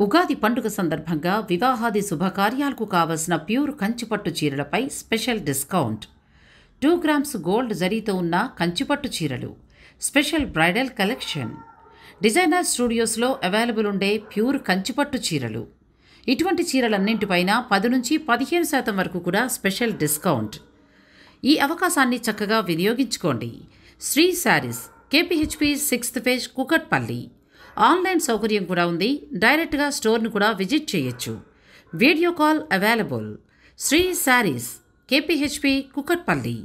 ఉగాది పండుగ సందర్భంగా వివాహాది శుభకార్యాలకు కావలసిన ప్యూర్ కంచిపట్టు చీరలపై స్పెషల్ డిస్కౌంట్. 2 గ్రామ్స్ గోల్డ్ జరీతో ఉన్న కంచిపట్టు చీరలు, స్పెషల్ బ్రైడల్ కలెక్షన్, డిజైనర్ స్టూడియోస్లో అవైలబుల్ ఉండే ప్యూర్ కంచిపట్టు చీరలు. ఇటువంటి చీరలన్నింటిపైన 10 నుంచి 15% వరకు కూడా స్పెషల్ డిస్కౌంట్. ఈ అవకాశాన్ని చక్కగా వినియోగించుకోండి. Sri sarees, KPHP 6th phase, Kukatpally. Online సౌకర్యం కూడా ఉంది. డైరెక్ట్గా స్టోర్ను కూడా విజిట్ చేయొచ్చు. Video call available. Sri sarees, KPHP, Kukatpally.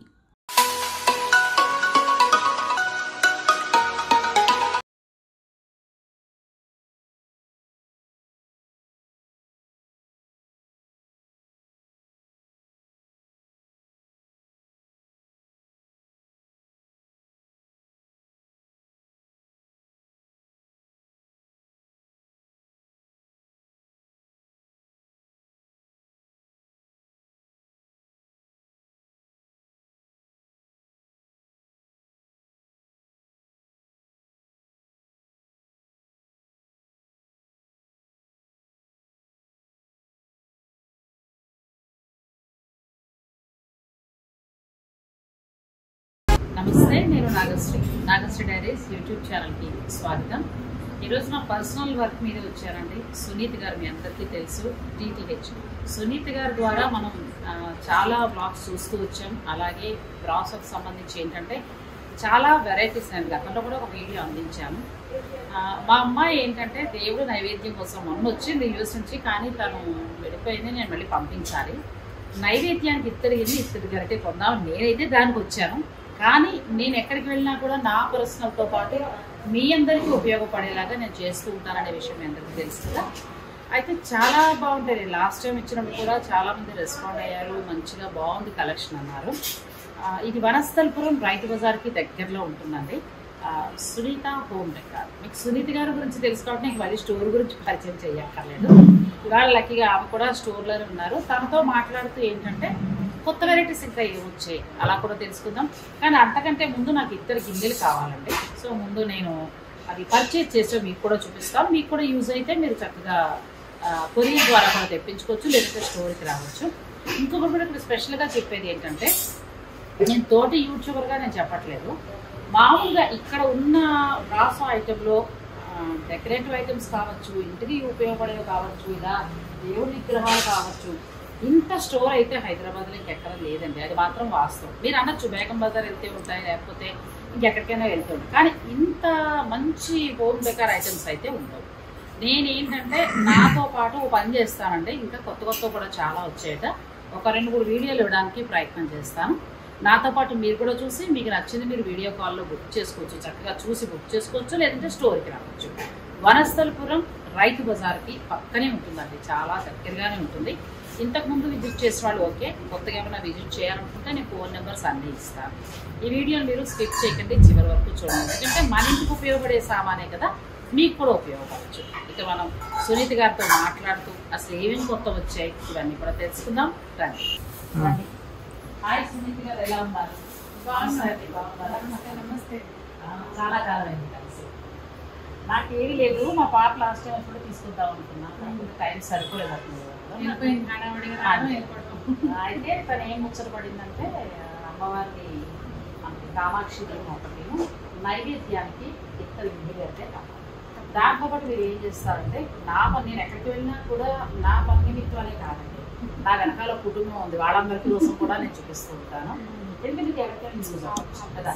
నమస్తే, నేను నాగశ్రీ డైరీస్ యూట్యూబ్ ఛానల్కి స్వాగతం. ఈరోజు నా పర్సనల్ వర్క్ మీద వచ్చానండి. సునీత్ గారు మీ అందరికీ తెలుసు, DTH. సునీత్ గారి ద్వారా మనం చాలా బ్లాగ్స్ చూస్తూ వచ్చాం. అలాగే బ్రాసోకి సంబంధించి ఏంటంటే చాలా వెరైటీస్ అండి. గతంలో కూడా ఒక వీడియో అందించాను. మా అమ్మాయి ఏంటంటే దేవుడు నైవేద్యం కోసం మొన్న వచ్చింది యూఎస్ నుంచి, కానీ తను వెళ్ళిపోయింది. నేను మళ్ళీ పంపించాలి. నైవేద్యానికి ఇత్తడి గరిటె కొందాం, నేనైతే దానికి వచ్చాను. కానీ నేను ఎక్కడికి వెళ్ళినా కూడా నా పర్సనల్తో పాటు మీ అందరికీ ఉపయోగపడేలాగా నేను చేస్తూ ఉంటాననే విషయం మీ అందరికీ తెలుసు కదా. అయితే చాలా బాగుంటాయి. లాస్ట్ టైం ఇచ్చినప్పుడు కూడా చాలామంది రెస్పాండ్ అయ్యారు. మంచిగా బాగుంది కలెక్షన్ అన్నారు. ఇది వనస్థలపురం రైతు బజార్కి దగ్గరలో ఉంటుందండి. Sunitha home decor. మీకు సునీత గారి గురించి తెలుసు కాబట్టి నీకు మళ్ళీ స్టోర్ గురించి పరిచయం చేయక్కర్లేదు. ఇవాళ లక్కీగా ఆమె కూడా స్టోర్లోనే ఉన్నారు. తనతో మాట్లాడుతూ ఏంటంటే కొత్త వెరైటీస్ ఇంకా ఏమొచ్చాయి అలా కూడా తెలుసుకుందాం. కానీ అంతకంటే ముందు నాకు ఇద్దరు గిన్నెలు కావాలండి. సో ముందు నేను అది పర్చేజ్ చేస్తే మీకు కూడా చూపిస్తాను. మీకు కూడా యూజ్ అయితే మీరు చక్కగా కొరియర్ ద్వారా కూడా తెప్పించుకోవచ్చు, లేదంటే స్టోర్కి రావచ్చు. ఇంకొకటి కూడా ఇప్పుడు స్పెషల్గా చెప్పేది ఏంటంటే, నేను తోటి యూట్యూబర్గా నేను చెప్పట్లేదు. మామూలుగా ఇక్కడ ఉన్న బ్రాసో ఐటెంలో డెకరేటివ్ ఐటమ్స్ కావచ్చు, ఇంటికి ఉపయోగపడేవి కావచ్చు, ఇలా దేవుడి విగ్రహాలు కావచ్చు, ఇంత స్టోర్ అయితే హైదరాబాద్లో ఇంకెక్కడ లేదండి. అది మాత్రం వాస్తవం. మీరు అనొచ్చు బేగం బజార్ వెళ్తే ఉంటాయి, లేకపోతే ఇంకెక్కడికైనా వెళ్తూ ఉంటాయి, కానీ ఇంత మంచి హోమ్ డెకార్ ఐటమ్స్ అయితే ఉండవు. నేనేంటంటే నాతో పాటు ఒక పని చేస్తానండి. ఇంకా కొత్త కూడా చాలా వచ్చాయట. ఒక 2-3 వీడియోలు ఇవ్వడానికి ప్రయత్నం చేస్తాను. నాతో పాటు మీరు కూడా చూసి మీకు నచ్చింది మీరు వీడియో కాల్లో బుక్ చేసుకోవచ్చు. చక్కగా చూసి బుక్ చేసుకోవచ్చు, లేదంటే స్టోర్కి రావచ్చు. వనస్థలపురం రైతు బజార్కి పక్కనే ఉంటుందండి, చాలా దగ్గరగానే ఉంటుంది. ఇంతకుముందు విజిట్ చేసిన వాళ్ళు ఓకే, కొత్తగా ఏమైనా విజిట్ చేయాలనుకుంటే నేను ఫోన్ నెంబర్స్ అన్నీ ఇస్తాను. ఈ వీడియోని మీరు స్కిప్ చేయకండి, చివరి వరకు చూడండి. ఎందుకంటే మన ఇంటికి ఉపయోగపడే సామానే కదా, మీకు కూడా ఉపయోగపడవచ్చు. ఇక మనం సునీత గారితో మాట్లాడుతూ అసలు ఏమేమి కొత్త వచ్చాయి ఇవన్నీ కూడా తెలుసుకుందాం. రండి. హాయ్ సునీత గారు, ఎలా ఉన్నారు? బాగున్నారా? నమస్తే. చాలా కాలం అయింది కలిసి. నాకేమీ లేదు, మా పాప లాస్ట్ టైం ఎప్పుడు తీసుకుందాం అనుకున్నాను, టైం సరిపోలేదు. అయితే తను ఏం ముచ్చట పడిందంటే, అమ్మవారిని మనకి కామాక్షి దేవి ఒకటి నైవేద్యానికి ఇత్తడి గిన్నెలు అయితే కావాలి. దాంతో పాటు మీరు ఏం చేస్తారంటే, నేను ఎక్కడికి వెళ్ళినా కూడా నా పని నిమిత్తాలే కాదండి, నా వెనకాల కుటుంబం ఉంది, వాళ్ళందరి కోసం కూడా నేను చూపిస్తూ ఉంటాను. ఎందుకంటే మీకు ఎక్కడికైనా యూజ్ అవ్వచ్చు కదా.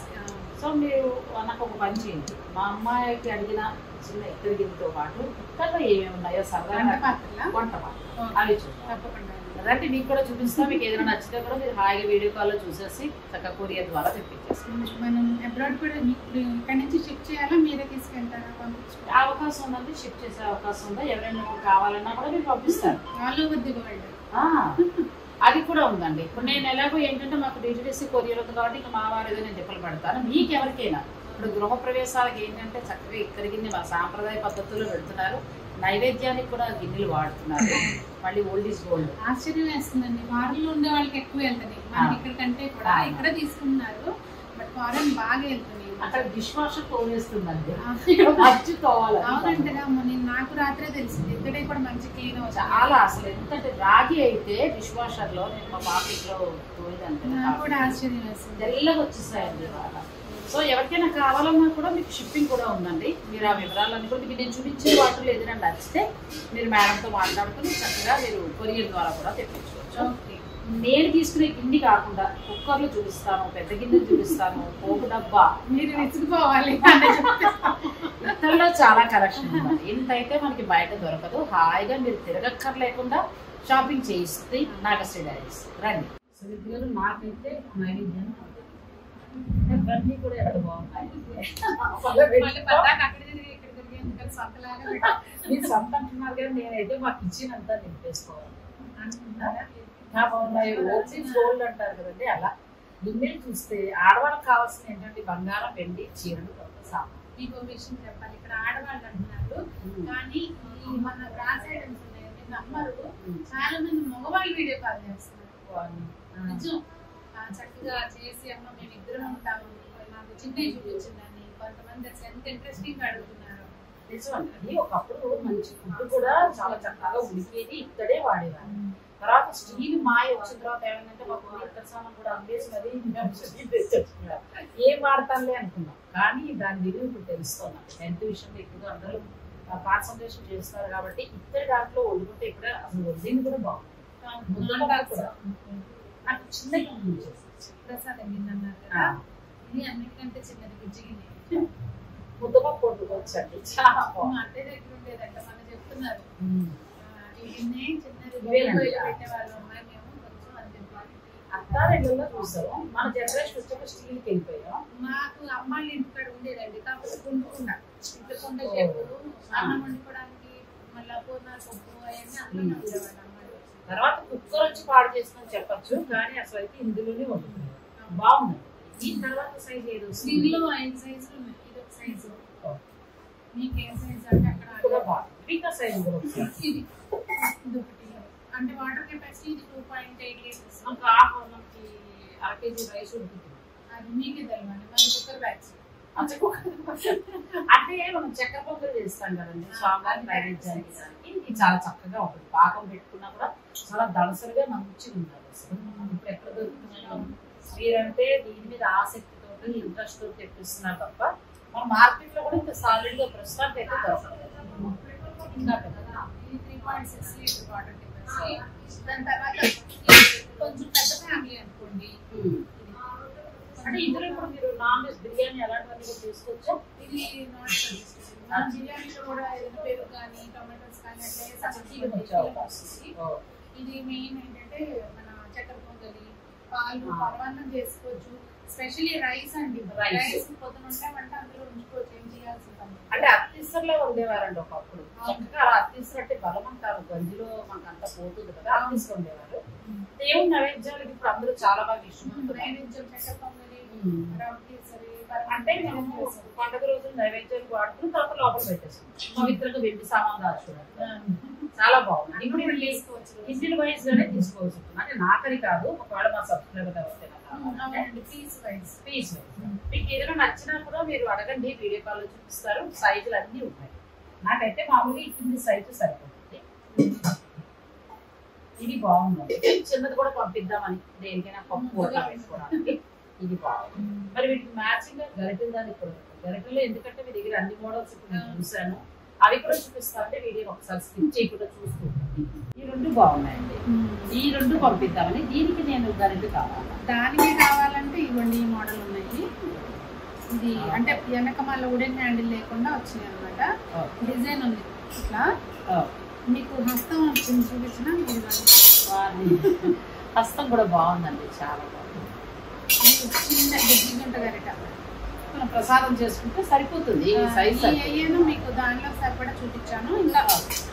సో మీరు నాకు ఒక పని చేయండి, మా అమ్మాయికి అడిగిన చిన్న ఇత్తడి గిన్నెతో పాటు కుక్కర్లో ఏమేమి ఉన్నాయో సరదాగా వంట అవి చూడండి. అదంటే మీకు కూడా చూపిస్తాం. మీకు ఏదైనా నచ్చితే కూడా మీరు హాయిగా వీడియో కాల్లో చూసేసి చక్కగా కొరియర్ ద్వారా తెప్పించేస్తాం. మనం అబ్రాడ్ కూడా ఇక్కడ నుంచి షిఫ్ట్ చేయాలా, మీరే తీసుకెళ్తారా? అవకాశం ఉందండి, షిఫ్ట్ చేసే అవకాశం ఉందా? ఎవరైనా కావాలన్నా కూడా మీరు పంపిస్తారు. ఆల్ ఓవర్ ది వరల్డ్ అది కూడా ఉందండి. ఇప్పుడు నేను ఎలాగో ఏంటంటే మాకు DTDC కొరియర్ ఉంది కాబట్టి ఇంకా మా వారు ఏదో నేను తిప్పలు పడతాను. మీకు ఎవరికైనా ఇప్పుడు గృహ ప్రవేశాలకు ఏంటంటే చక్కగా ఇక్కడి గిన్నె మా సాంప్రదాయ పద్ధతుల్లో పెడుతున్నారు. నైవేద్యానికి కూడా గిన్నెలు వాడుతున్నారు. మళ్ళీ ఓల్డ్ ఈజ్ గోల్డ్. ఆశ్చర్యం వేస్తుందండి, ఫారెన్ లో ఉండే వాళ్ళకి ఎక్కువ వెళ్తుంది. మనకి ఇక్కడ కంటే కూడా ఇక్కడ తీసుకున్నారు, బట్ ఫారెన్ బాగా వెళ్తుంది. అక్కడ డిష్ వాషర్ తోవేస్తుందండి. అవునంటే నిన్న నాకు రాత్రే తెలిసింది ఇక్కడే కూడా మంచి క్లీన్ చాలా అసలు ఎంత రాగి అయితే డిష్ వాషర్ లో నేను మా పాకెట్లో నాకు కూడా ఆశ్చర్యం వేసింది. తెల్లగా వచ్చేసాయండి ఇవాళ. సో ఎవరికైనా కావాలన్నా కూడా మీకు షిప్పింగ్ కూడా ఉందండి. మీరు ఆ వివరాలన్నీ కూడా మీకు నేను చూపించే వాటిలో ఏదైనా నచ్చితే మీరు మేడంతో మాట్లాడుకుని చక్కగా మీరు కొరియర్ ద్వారా కూడా తెప్పించుకోవచ్చు. నేను తీసుకునే గిన్నె కాకుండా కుక్కర్లు చూపిస్తాను, పెద్ద గిన్నెలు చూపిస్తాను, పోపు డబ్బా, మీరు విసుగుపోవాలి. ఇతరులో చాలా కలెక్షన్ ఉందండి. ఇంతైతే మనకి బయట దొరకదు. హాయిగా మీరు తిరగక్కర్లేకుండా షాపింగ్ చేయిస్తుంది నాగశ్రీ డైరీస్. రండి. నాకైతే నైవేద్యం ఇవన్నీ కూడా ఎంత బాగున్నాయి. మీరు సొంత అంటున్నారు కదా, నేనైతే మాకు ఇచ్చినంతా నింపేసుకోవాలి అంటున్నారా? బాగున్నాయి. ఓన్లీ గోల్డ్ అంటారు కదండి, అలా గిన్నెలు చూస్తే ఆడవాళ్ళకి కావాల్సిన ఏంటంటే బంగారం, వెండి, చీరలు, సామాన్. మీకు విషయం చెప్పాలి, ఇక్కడ ఆడవాళ్ళు అంటున్నారు కానీ ఈ మన బ్రాస్ ఐటమ్స్ ఉన్నాయండి నమ్మరు. చాలా మంది మగవాళ్ళు వీడియో కాల్ చేస్తున్నారు. నిజం చక్కగా చేసి అమ్మ మేము ఇద్దరం ఉంటాము, నాకు చిన్న చూపించిందని కొంతమంది అసలు ఎంత ఇంట్రెస్టింగ్ అడుగుతున్నారు. నిజమండి. ఒకప్పుడు మంచి ఫుడ్ కూడా చాలా చక్కగా ఉడికేది, ఇక్కడే వాడేవారు. తర్వాత స్టీల్ మాయ వచ్చిన తర్వాత ఏమైందంటే మాకు ఇతర సామాన్ కూడా అమ్మేసి మరి ఏం వాడతానులే అనుకున్నాం. కానీ దాని విలువ ఇప్పుడు తెలుస్తున్నాం. హెల్త్ విషయంలో ఎక్కువగా అందరూ కాన్సన్ట్రేషన్ చేస్తారు కాబట్టి ఇద్దరు దాంట్లో వండుకుంటే ఇక్కడ అసలు వడ్డీని కూడా బాగుంటుంది. ముద్దగా కూడా నాకు చిన్న గిన్నె ప్రసాదం గిన్నె అన్నారు కదా, ఇది అన్నిటికంటే చిన్నది గుజ్జి గిన్నె. ముద్దగా కొట్టుకోవచ్చండి, చాలా బాగుంది. అంటే దగ్గర ఉండేదంట మనం చెప్తున్నారు. అత్తారెడ్డిలో చూసాము. మన జనరేషన్ వచ్చాక స్టీల్కి వెళ్ళిపోయాం. మాకు అమ్మాయిలు ఇంటికాడ ఉండేదండి, కాకపోతే కుంటుకుండా ఇంట్లో కుండ చేపలు అన్నం వండుకోవడానికి మళ్ళీ పూర్ణాలు పప్పు అవన్నీ అందులోనే ఉండేవాళ్ళు అమ్మాయిలు. తర్వాత కుక్కర్ వచ్చి పాడు చేస్తుందని చెప్పచ్చు, కానీ అసలు అయితే ఇందులోనే వండుకున్నాం. బాగుంది. దీని తర్వాత సైజ్ ఏదో దీనిలో 5 సైజులు ఉన్నాయి. ఇది ఒక సైజు, మీకు ఏ సైజ్ అంటే అక్కడ ఇంకా సైజ్ కూడా ఇది ఒకటి. అంటే వాటర్ కెపాసిటీ ఇది 2.8 లీటర్స్. మనకి హాఫ్ మనకి అర కేజీ రైస్ ఉడుకుతుంది. అది మీకే తెలియాలి. మన కుక్కర్ బ్యాగ్స్ అంటే మనం చక్కెర పొంగల్ చేస్తాం కదండి స్వామివారి నైవేద్యానికి, దానికి ఇది చాలా చక్కగా ఉంటుంది. పాకం పెట్టుకున్నా కూడా చాలా దళసరిగా మంచిగా ఉండాలి. అసలు ఇప్పుడు ఎక్కడ దొరుకుతున్నాం మీరంటే దీని మీద ఆసక్తితో ఇంట్రెస్ట్ తో తెప్పిస్తున్నారు తప్ప మన మార్కెట్ లో కూడా ఇంత సాలిడ్ గా ప్రస్తుతానికి అయితే దొరకలేదు. ఇంకా ఇది 3.6 లీటర్ వాటర్ కెపాసిటీ. దాని తర్వాత కొంచెం పెద్ద ఫ్యామిలీ అనుకోండి. అంటే ఇందులో ఇప్పుడు మీరు నాన్ వెజ్ బిర్యానీ అలాంటివన్నీ కూడా తీసుకోవచ్చా? ఇది నాన్ వెజ్ బిర్యానీలో కూడా ఏదైనా పెరుగు కానీ టొమాటోస్ కానీ అంటే ఇది మెయిన్ ఏంటంటే మన చక్కెర పొంగలి, పాలు, పరమాన్నం చేసుకోవచ్చు. స్పెషల్లీ రైస్ అండి. రైస్ పొద్దున ఉంటామంటే అందులో ఉంచుకోవచ్చు, ఏం చేయాల్సి పని. అంటే అత్తిసరలో ఉండేవారండి ఒకప్పుడు. చక్కగా అలా అత్తిసర అంటే బలం అంటారు, గంజిలో మనకు అంత పోతుంది కదా, అత్తిసర ఉండేవారు. దేవుని నైవేద్యాలకి ఇప్పుడు అందరూ చాలా బాగా ఇష్టపడుతున్నారు. నైవేద్యం చక్కెర పొంగలి, అంటే మేము పండుగ రోజులు నైవేద్యానికి వాడుకుని తర్వాత లోపల పెట్టేస్తాం. పవిత్రంగా వెండి సామాన్ దాచుకోవడానికి చాలా బాగుంది. ఇప్పుడు ఇండియన్ వైజ్ గానే తీసుకోవచ్చు. అంటే నాకని కాదు, ఒకవేళ మా సబ్స్క్రైబర్ ఎవరికైనా పీస్ వైజ్ మీకు ఏదైనా నచ్చినా కూడా మీరు అడగండి, వీడియో కాల్ చూపిస్తారు. సైజులు అన్ని ఉంటాయి. నాకైతే మామూలుగా ఈ కింది సైజు సరిపోతుంది. ఇది బాగుంది. చిన్నది కూడా పంపిద్దామని దేనికైనా పప్పు కూడా వేసుకోవడానికి ఇది బాగుంది. మరి వీటికి మ్యాచింగ్ గా గరిటెలు దాన్ని కూడా గరిటెలు, ఎందుకంటే మీ దగ్గర అన్ని మోడల్స్ ఇప్పుడు నేను చూసాను, అవి కూడా చూపిస్తా అంటే వీడియో ఒకసారి స్కిప్ చేయకుండా చూసుకుంటాను. ఈ రెండు బాగున్నాయండి, ఈ రెండు పంపిద్దామని. దీనికి నేను గరిటె కావాలి. దానికి కావాలంటే ఇవ్వండి, ఈ మోడల్ ఉన్నాయి. ఇది అంటే వెనక మళ్ళీ వుడెన్ హ్యాండిల్ లేకుండా వచ్చినాయి అనమాట. డిజైన్ ఉంది ఇట్లా. మీకు హస్తం వచ్చింది చూపించిన, హస్తం కూడా బాగుందండి, చాలా బాగుంది. చిన్న దిగ్గుంట గరిట మనం ప్రసాదం చేసుకుంటే సరిపోతుంది. అయ్యాను మీకు దానిలో సరిపడా చూపించాను. ఇంకా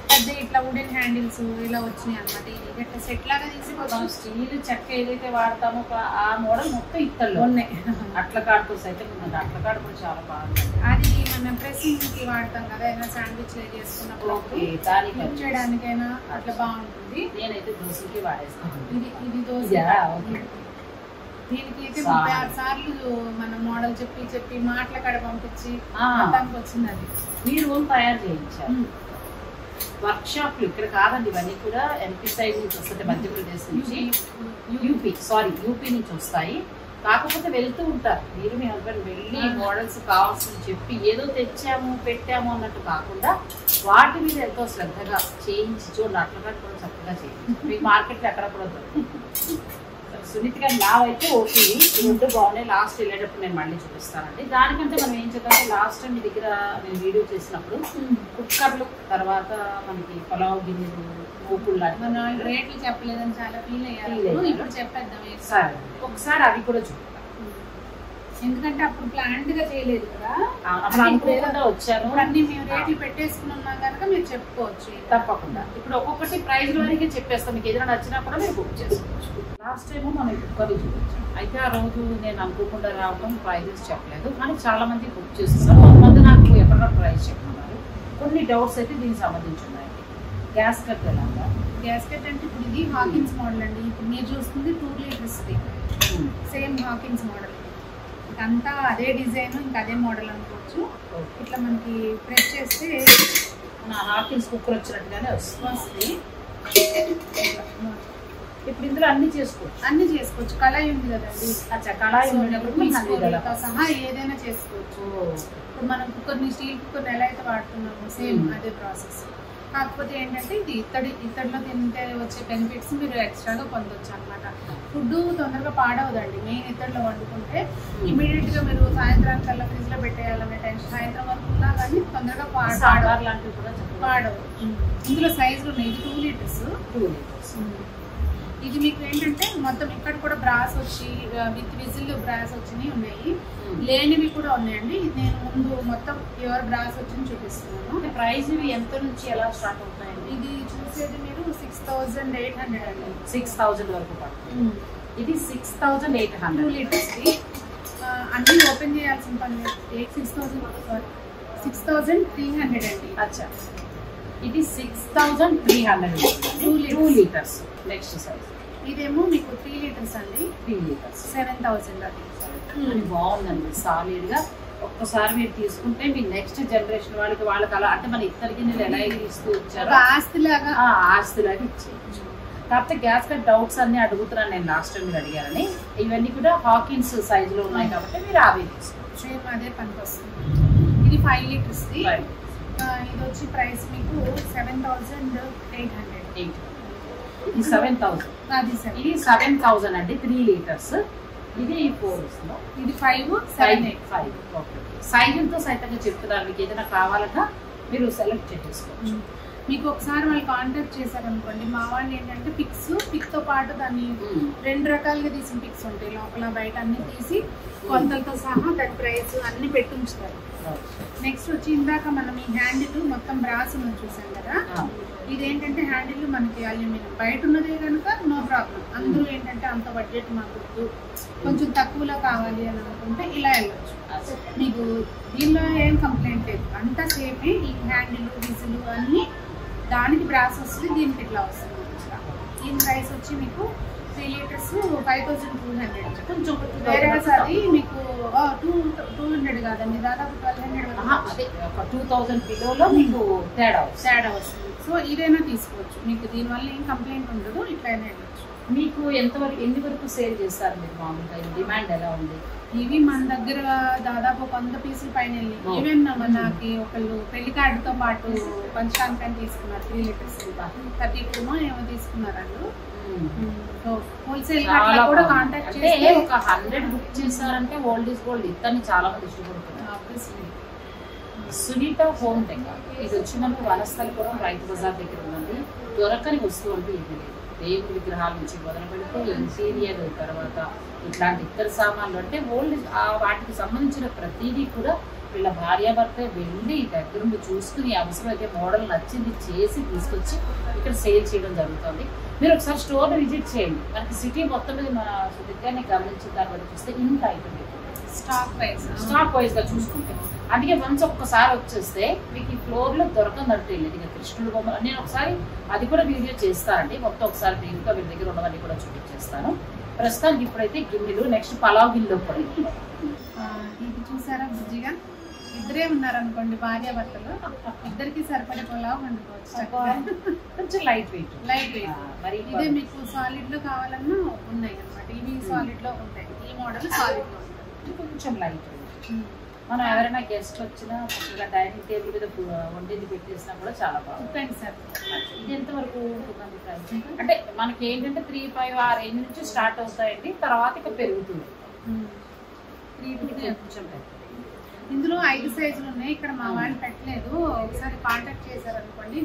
పెద్ద ఇట్లా వుడెన్ హ్యాండిల్స్ ఇలా వచ్చినాయి అనమాట. ఇది గట్ట సెట్ లాగా తీసుకోవచ్చు. స్టీల్ చెక్క ఏదైతే వాడతామో ఆ మోడల్ మొత్తం ఇత్తల్లో ఉన్నాయి. అట్ల కాడుతో సైతం ఉంది. అట్ల కాడు కూడా చాలా బాగుంది. అది మన ప్రెస్సింగ్ కి వాడతాం కదా, ఏదైనా శాండ్విచ్ చేసుకున్నప్పుడు దానికి చేయడానికైనా అట్లా బాగుంటుంది. నేనైతే దోశకి వాడేస్తాను. ఇది దోశ. దీనికి అయితే 36 సార్లు మనం మోడల్ చెప్పి మాటల కాడ పంపించి మొత్తానికి వచ్చింది. అది మీరు తయారు చేయించారు. వర్క్షాప్లు ఇక్కడ కాదండి, ఇవన్నీ కూడా ఎంపీ సైడ్ నుంచి వస్తాయి, మధ్యప్రదేశ్ నుంచి, యూపీ నుంచి వస్తాయి. కాకపోతే వెళ్తూ ఉంటారు. మీరు మీ హస్బెండ్ వెళ్ళి మోడల్స్ కావాల్సింది చెప్పి ఏదో తెచ్చాము పెట్టాము అన్నట్టు కాకుండా వాటి మీద ఎంతో శ్రద్ధగా చేయించి చూడండి, అట్లా కూడా చక్కగా చేయండి. మీకు మార్కెట్లో ఎక్కడ కూడా దొరుకుతుంది. సునీత్ గారు నావైతే ఓకే, రెండు బాగున్నాయి. లాస్ట్ వెళ్ళేటప్పుడు నేను మళ్ళీ చూపిస్తానండి. దానికంటే మనం ఏం చేద్దాం, లాస్ట్ టైం మీ దగ్గర నేను వీడియో చేసినప్పుడు కుక్కర్లు, తర్వాత మనకి పలావ్ గిన్నెలు, మూకుళ్ళు మనం రేట్లు చెప్పలేదని చాలా ఫీల్ అయ్యారు. ఇప్పుడు చెప్పేద్దాం ఒకసారి అవి కూడా చూద్దాం. ఎందుకంటే అప్పుడు ప్లాంట్ గా చేయలేదు కదా, అనుకోకుండా వచ్చాను. అన్ని మేము రేట్లు పెట్టేసుకున్నాం కనుక మీరు చెప్పుకోవచ్చు తప్పకుండా. ఇప్పుడు ఒక్కొక్కటి ప్రైజ్ వరకే చెప్పేస్తాం, మీకు ఏదైనా నచ్చినా కూడా మీరు బుక్ చేసుకోవచ్చు. లాస్ట్ టైం మనం కుక్కర్లు చూపించాం. అయితే ఆ రోజు నేను అనుకోకుండా రావడం ప్రైజెస్ చెప్పలేదు, కానీ చాలా మంది బుక్ చేస్తున్నారు. కొంతమంది నాకు ఎప్పుడైనా ప్రైజ్ చెప్తున్నారు. కొన్ని డౌట్స్ అయితే దీనికి సంబంధించి ఉన్నాయి. గ్యాస్ కట్ ఎలాగా? గ్యాస్ కట్ అంటే ఇప్పుడు ఇది హాకిన్స్ మోడల్ అండి. ఇప్పుడు మీరు చూస్తుంది 2 లీటర్స్ సేమ్ హాకిన్స్ మోడల్. అంతా అదే డిజైన్, ఇంకా అదే మోడల్ అనుకోవచ్చు. ఇట్లా మనకి ప్రెస్ చేస్తే హాకిన్స్ కుక్కర్ వచ్చినట్టుగానే వస్తుంది. ఇప్పుడు ఇందులో అన్ని చేసుకోవచ్చు. కళాయి ఉంది కదండి, కళాయి సహా ఏదైనా చేసుకోవచ్చు. ఇప్పుడు మనం కుక్కర్ని, స్టీల్ కుక్కర్ని ఎలా అయితే వాడుతున్నామో సేమ్ అదే ప్రాసెస్. కాకపోతే ఏంటంటే ఇది ఇత్తడిలో తింటే వచ్చే బెనిఫిట్స్ మీరు ఎక్స్ట్రాగా పొందొచ్చు అనమాట. ఫుడ్ తొందరగా పాడవదండి. మెయిన్ ఇత్తడిలో వండుకుంటే ఇమీడియట్ గా మీరు సాయంత్రానికల్లా ఫ్రిడ్జ్ లో పెట్టేయాలనే టెన్షన్, సాయంత్రం వరకు ఉన్నా కానీ తొందరగా పాడవు. ఇందులో సైజులు ఉన్నాయి. ఇది 2 లీటర్స్. ఇది మీకు ఏంటంటే మొత్తం ఇక్కడ కూడా బ్రాస్ వచ్చి విత్ విజిల్ బ్రాస్ వచ్చినవి ఉన్నాయి, లేనివి కూడా ఉన్నాయండి. ఇది నేను ముందు మొత్తం ప్యూర్ బ్రాస్ వచ్చింది చూపిస్తున్నాను. ప్రైస్ ఇవి ఎంత నుంచి ఎలా స్టార్ట్ అవుతాయండి? ఇది చూసేది మీరు 6800 అండి. 6000 వరకు పడుతుంది. ఇది 6800 2 లీటర్స్. అన్ని ఓపెన్ చేయాల్సిన పని 6300 అండి. అచ్చా, ఇది 6300 2 లీటర్స్. నెక్స్ట్ సైజ్ ఇదేమో మీకు 3 లీటర్స్ అండి. 3 లీటర్స్ 7000 అది బాగుందండి సాలిడ్ గా. ఒక్కసారి మీరు తీసుకుంటే మీ నెక్స్ట్ జనరేషన్ వాళ్ళకి అలా అంటే మన ఇద్దరికి నేను ఎలా ఇస్తూ వచ్చారో ఆస్తిలాగా ఇచ్చేయచ్చు. కాకపోతే గ్యాస్ కట్ డౌట్స్ అన్ని అడుగుతున్నాను నేను, లాస్ట్ టైం మీరు అడిగారని. ఇవన్నీ కూడా హాకిన్స్ సైజ్ లో ఉన్నాయి కాబట్టి మీరు అవే తీసుకోవచ్చు. సేమ్ అదే పనికి వస్తుంది. ఇది 5 లీటర్స్. ఇది వచ్చి ప్రైస్ మీకు 7800. ఇది 7000. ఇది 7000 అండి. 3 లీటర్స్. ఇది 4 ఇది 5 785. ఓకే, సైజులతో సైతంగా చెప్తున్నారు. మీకు ఏదైనా కావాలన్నా మీరు సెలెక్ట్ చేసేసుకోవచ్చు. మీకు ఒకసారి వాళ్ళు కాంటాక్ట్ చేశారనుకోండి, మా వాళ్ళు ఏంటంటే పిక్ తో పాటు దాన్ని 2 రకాలుగా తీసిన పిక్స్ ఉంటాయి, లోపల బయట అన్ని తీసి కొలతలతో సహా దాని ప్రైస్ అన్ని పెట్టి ఉంచుతారు. నెక్స్ట్ వచ్చి ఇందాక మనం ఈ హ్యాండిల్ మొత్తం బ్రాస్ ఉన్నది చూసాం కదా, ఇదేంటంటే హ్యాండిల్ మనకి అల్యూమినియం బయట ఉన్నదే కనుక నో ప్రాబ్లం. అందరూ ఏంటంటే అంత బడ్జెట్ మాకు కొంచెం తక్కువలో కావాలి అని అనుకుంటే ఇలా వెళ్ళొచ్చు. మీకు దీనిలో ఏం కంప్లైంట్ లేదు, అంతా సేమే. ఈ హ్యాండిల్ విజులు అన్ని దానికి బ్రాస్ వస్తుంది, దీనికి ఇట్లా వస్తుంది. దీని ప్రైస్ వచ్చి మీకు 3 లీటర్స్ 5200. కొంచెం వేరే అది మీకు 200 కాదండి, దాదాపు 1200. 2000 కిలోలో మీకు తేడా వస్తుంది. సో ఇదైనా తీసుకోవచ్చు, మీకు దీనివల్ల ఏం కంప్లైంట్ ఉండదు. ఇట్లయినా వెళ్ళచ్చు. మీకు ఎన్ని వరకు సేల్ చేస్తారు మీరు మామూలుగా? డిమాండ్ ఎలా ఉంది? ఇవి మన దగ్గర దాదాపు 100 పీసులు పైన వెళ్ళి ఈవెన్ మనకి ఒకళ్ళు పెళ్లి కార్డుతో పాటు పంచకాంతం తీసుకున్నారు 3 లీటర్స్ 32 ఏమో తీసుకున్నారు వాళ్ళు. హోల్సేల్ కూడా కాంటాక్ట్ చేస్తే ఒక 100 బుక్ చేశారంటే ఓల్డ్ ఈజ్ గోల్డ్ ఇతన్ని చాలా మంది ఇష్టపడుతున్నారు. సునీత హోమ్ టెక్ ఇది వచ్చి మనకు వనస్థలిపురం రైతు బజార్ దగ్గర ఉన్నది. దొరకని వస్తువు అంటే ఇది లేదు. దేవుడి విగ్రహాల నుంచి మొదలు పెడితే ఇంటీరియర్, తర్వాత ఇట్లాంటి ఇతర సామాన్లు అంటే ఓల్డ్ వాటికి సంబంధించిన ప్రతిదీ కూడా వీళ్ళ భార్యాభర్త వెళ్ళి దగ్గరుండి చూసుకుని అవసరమైతే మోడల్ నచ్చింది చేసి తీసుకొచ్చి ఇక్కడ సేల్ చేయడం జరుగుతుంది. మీరు ఒకసారి స్టోర్ విజిట్ చేయండి. మనకి సిటీ మొత్తం మీద మన సుదీర్ఘాన్ని గమనించిన తర్వాత చూస్తే ఇంత ఐటమ్ స్టాక్ వైజ్ గా చూసుకుంటే, అందుకే వన్స్ ఒక్కసారి వచ్చేస్తే మీకు ఈ ఫ్లోర్ లో దొరకనట్టు లేదు. ఇక కృష్ణుడు బొమ్మలు నేను ఒకసారి అది కూడా వీడియో చేస్తానండి. మొత్తం ఒకసారి ఇంకా వీళ్ళ దగ్గర ఉన్నవన్నీ కూడా చూపించేస్తాను. ప్రస్తుతానికి ఇప్పుడైతే గిన్నెలు, నెక్స్ట్ పలావ్ గిన్నెలు కూడా ఇది చూసారా బుజ్జిగా ఇద్దరే ఉన్నారనుకోండి భార్యాభర్తలు, ఇద్దరికి సరిపడిపోలా వండుకోవచ్చు. కొంచెం లైట్ వెయిట్ మరి ఇదే మీకు సాలిడ్ లో కావాలన్నా ఉన్నాయి అనమాట. ఇవి సాలిడ్ లో ఉంటాయి, ఈ మోడల్ సాలిడ్ లో ఉంటాయి. కొంచెం లైట్ వెయిట్. మనం ఎవరైనా గెస్ట్ వచ్చినా చక్కగా డైనింగ్ టేబుల్ మీద వండింది పెట్టేసినా కూడా చాలా బాగుంటుంది సార్. ఇది ఎంతవరకు ఉంటుందండి ప్రైస్? అంటే మనకి ఏంటంటే 3-5 ఆ రేంజ్ నుంచి స్టార్ట్ అవుతాయండి, తర్వాత ఇక పెరుగుతుంది. 3 కొంచెం ఇందులో 5 సైజులు ఉన్నాయి. ఇక్కడ మా వాళ్ళు పెట్టలేదు, ఒకసారి కాంటాక్ట్ చేశారనుకోండి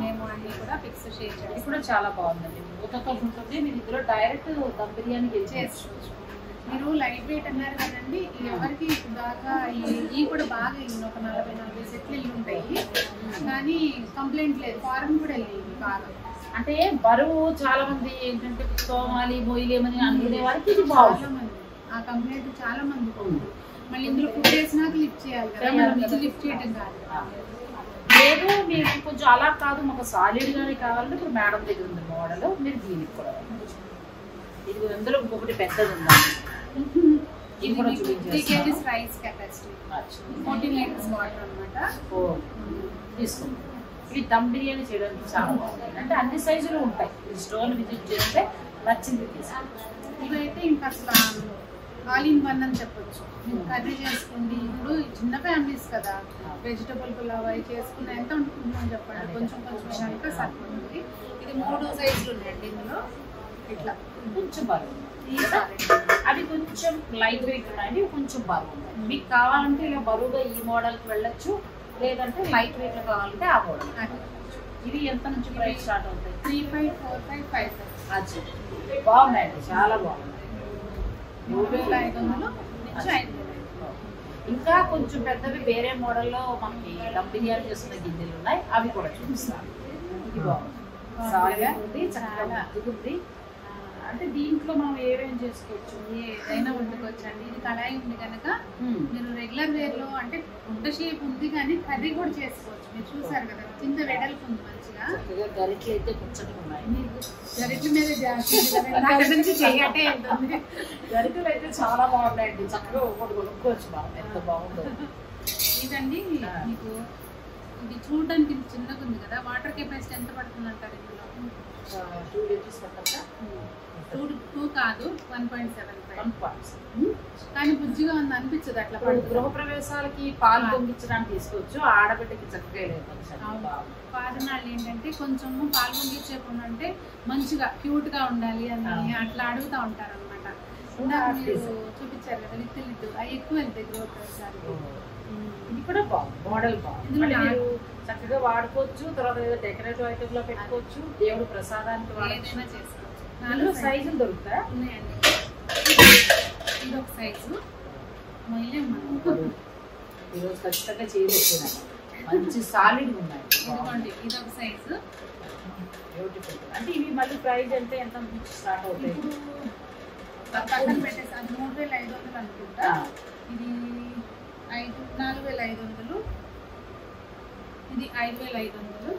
మేము అన్ని కూడా ఫిక్స్ చేయాలి. ఇది కూడా చాలా బాగుందండి, మూతతో ఉంటుంది. మీరు ఇందులో డైరెక్ట్ దమ్ బిర్యానీ చేసుకోవచ్చు. మీరు లైట్ వెయిట్ అన్నారు కదండి, ఎవరికి దాకా ఇవి కూడా బాగా ఒక 40-40 సెట్లు వెళ్ళి ఉంటాయి, కానీ కంప్లైంట్ లేదు. ఫారెన్ కూడా వెళ్ళి బాగా. అంటే బరువు చాలా మంది ఏంటంటే తోమాలి మోయలేమని అనుకునే వారికి ఇది బాగుంది. ఆ కంప్లైంట్ చాలా మంది ఉంది. మళ్ళీ ఇందులో ఫుడ్ వేసినాక లిఫ్ట్ చేయాలి కదా, మనం ఇది లిఫ్ట్ చేయడం కాదు. లేదు మీకు కొంచెం అలా కాదు, మాకు సాలిడ్ గానే కావాలంటే ఇప్పుడు మేడం దగ్గర ఉంది మోడల్, మీరు దీనికి కూడా ఇది అందులో ఇంకొకటి పెద్దది ఉందండి. ఇది కూడా 3 kgs rice capacity, 14 litres water అన్నమాట. తీసుకోండి. ఇది దమ్ బిర్యానీ చేయడానికి చాలా బాగుంటుంది. అంటే అన్ని సైజులు ఉంటాయి, స్టోర్ విజిట్ చేస్తే నచ్చింది తీసుకోండి. ఇవైతే ఇంకా అసలు ఆల్ ఇన్ వన్ అని చెప్పొచ్చు. కర్రీ చేసుకోండి, ఇప్పుడు చిన్న ఫ్యామిలీస్ కదా, వెజిటబుల్ పులావ్ అవి చేసుకున్న ఎంత వండుకుంటున్నాం చెప్పండి, కొంచెం కొంచెం కనుక సరిపోతుంది. ఇది 3 సైజులు ఉన్నాయండి ఇందులో. ఇట్లా కొంచెం బరువు అవి కొంచెం లైట్ వెయిట్ ఉన్నాయండి, కొంచెం బరువు ఉన్నాయి. మీకు కావాలంటే ఇలా బరువుగా ఈ మోడల్కి వెళ్ళొచ్చు, లేదంటే లైట్ వెయిట్ లో కావాలంటే ఆ మోడల్. ఇది ఎంత నుంచి ప్రైస్ స్టార్ట్ అవుతాయి? 3,500, 4,500, 5,000. అది బాగున్నాయండి, చాలా బాగున్నాయి. 3,500 నుంచి 5,000. ఇంకా కొంచెం పెద్దవి వేరే మోడల్లో మనకి దమ్ బిర్యానీ చేస్తున్న గిన్నెలు ఉన్నాయి, అవి కూడా చూపిస్తాను. ఇది బాగుంది, సాగా ఉంది, చాలా అద్దుకుంది. అంటే దీంట్లో మనం ఏమేమి చేసుకోవచ్చు, ఏదైనా వండుకోవచ్చు అండి. ఇది కళాయి ఉంది కనుక మీరు రెగ్యులర్ వేర్ లో అంటే గుంట షేప్ ఉంది కానీ కర్రీ కూడా చేసుకోవచ్చు. మీరు చూసారు కదా, కింద వెడల్పు ఉంది మంచిగా. గరిటలు అయితే పుచ్చటం ఉన్నాయి, మీకు గరిటల మీద చేయటే ఉంటుంది. గరిటలు అయితే చాలా బాగున్నాయండి, చక్కగా ఒకటి కొనుక్కోవచ్చు మనం, ఎంత బాగుందో. ఇదండి మీకు ఇది చూడడానికి చిన్నగా ఉంది కదా, వాటర్ కెపాసిటీ ఎంత పడుతుంది అంటారు ఇందులో? 2 లీటర్స్ పట్టా? 2 కాదు, 1.75. కానీ బుజ్జిగా ఉంది అనిపించదు అట్లా. గృహప్రవేశాలకి పాలు పొంగించడానికి తీసుకోవచ్చు, ఆడబిడ్డకి చక్కగా పాదనాళ్ళు ఏంటంటే కొంచెము పాలు పొంగించేకుండా అంటే మంచిగా క్యూట్ గా ఉండాలి అని అట్లా అడుగుతా ఉంటారు అనమాట. చూపించారు కదా లిటిల్ అవి ఎక్కువ వెళ్తాయి గృహప్రవేశాలు. ఇది కూడా బాగుంది, మోడల్ బాగుంది, చక్కగా వాడుకోవచ్చు. తర్వాత ఏదో డెకరేటివ్ ఐటమ్ లో పెట్టుకోవచ్చు, దేవుడు ప్రసాదానికి ఏదైనా చేసుకోవచ్చు. 4 సైజులు దొరుకుతాయి ఉన్నాయండి. ఇది ఒక సైజు, ఈరోజు ఖచ్చితంగా చేయబోతున్నాయి, మంచి సాలిడ్ ఉన్నాయి. ఇది ఒక సైజు బ్యూటిఫుల్. అంటే ఇవి మళ్ళీ ప్రైస్ అంటే ఎంత నుంచి స్టార్ట్ అవుతాయి? పక్కన పెట్టేసి అది 3,500 అనుకుంటా. ఇది 4,500, ఇది 5,500.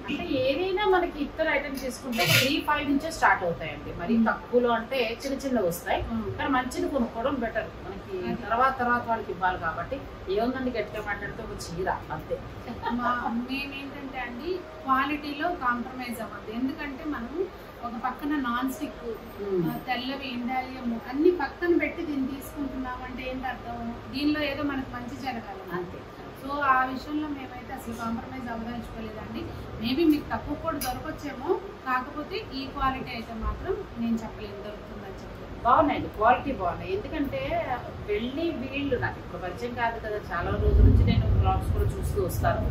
అంటే ఏదైనా మనకి ఇతర ఐటమ్ తీసుకుంటే 3-5 నుంచే స్టార్ట్ అవుతాయండి. మరి తక్కువలో అంటే చిన్న చిన్నవి వస్తాయి, కానీ మంచిది కొనుక్కోవడం బెటర్. మనకి తర్వాత వాళ్ళకి ఇవ్వాలి కాబట్టి ఏముందండి గట్టిగా మాట్లాడితే ఒక చీర అంతే. మేమేంటంటే అండి క్వాలిటీలో కాంప్రమైజ్ అవ్వద్దు. ఎందుకంటే మనం ఒక పక్కన నాన్ స్టిక్ తెల్లవి ఇండాలియం అన్ని పక్కన పెట్టి దీన్ని తీసుకుంటున్నాం అంటే ఏంటి అర్థం, దీనిలో ఏదో మనకు మంచి జరగాలి అంతే. సో ఆ విషయంలో మేమైతే అసలు కాంప్రమైజ్ అవ్వదలుచుకోలేదండి. మేబీ మీకు తక్కువ కూడా దొరకొచ్చేమో, కాకపోతే ఈ క్వాలిటీ అయితే మాత్రం నేను చెప్పలేను దొరుకుతుందని చెప్పలేదు. బాగున్నాయండి, క్వాలిటీ బాగున్నాయి. ఎందుకంటే వెళ్ళి వీళ్ళు నాకు ఇప్పుడు పరిచయం కాదు కదా, చాలా రోజుల నుంచి నేను బ్లాగ్స్ కూడా చూస్తూ వస్తాను.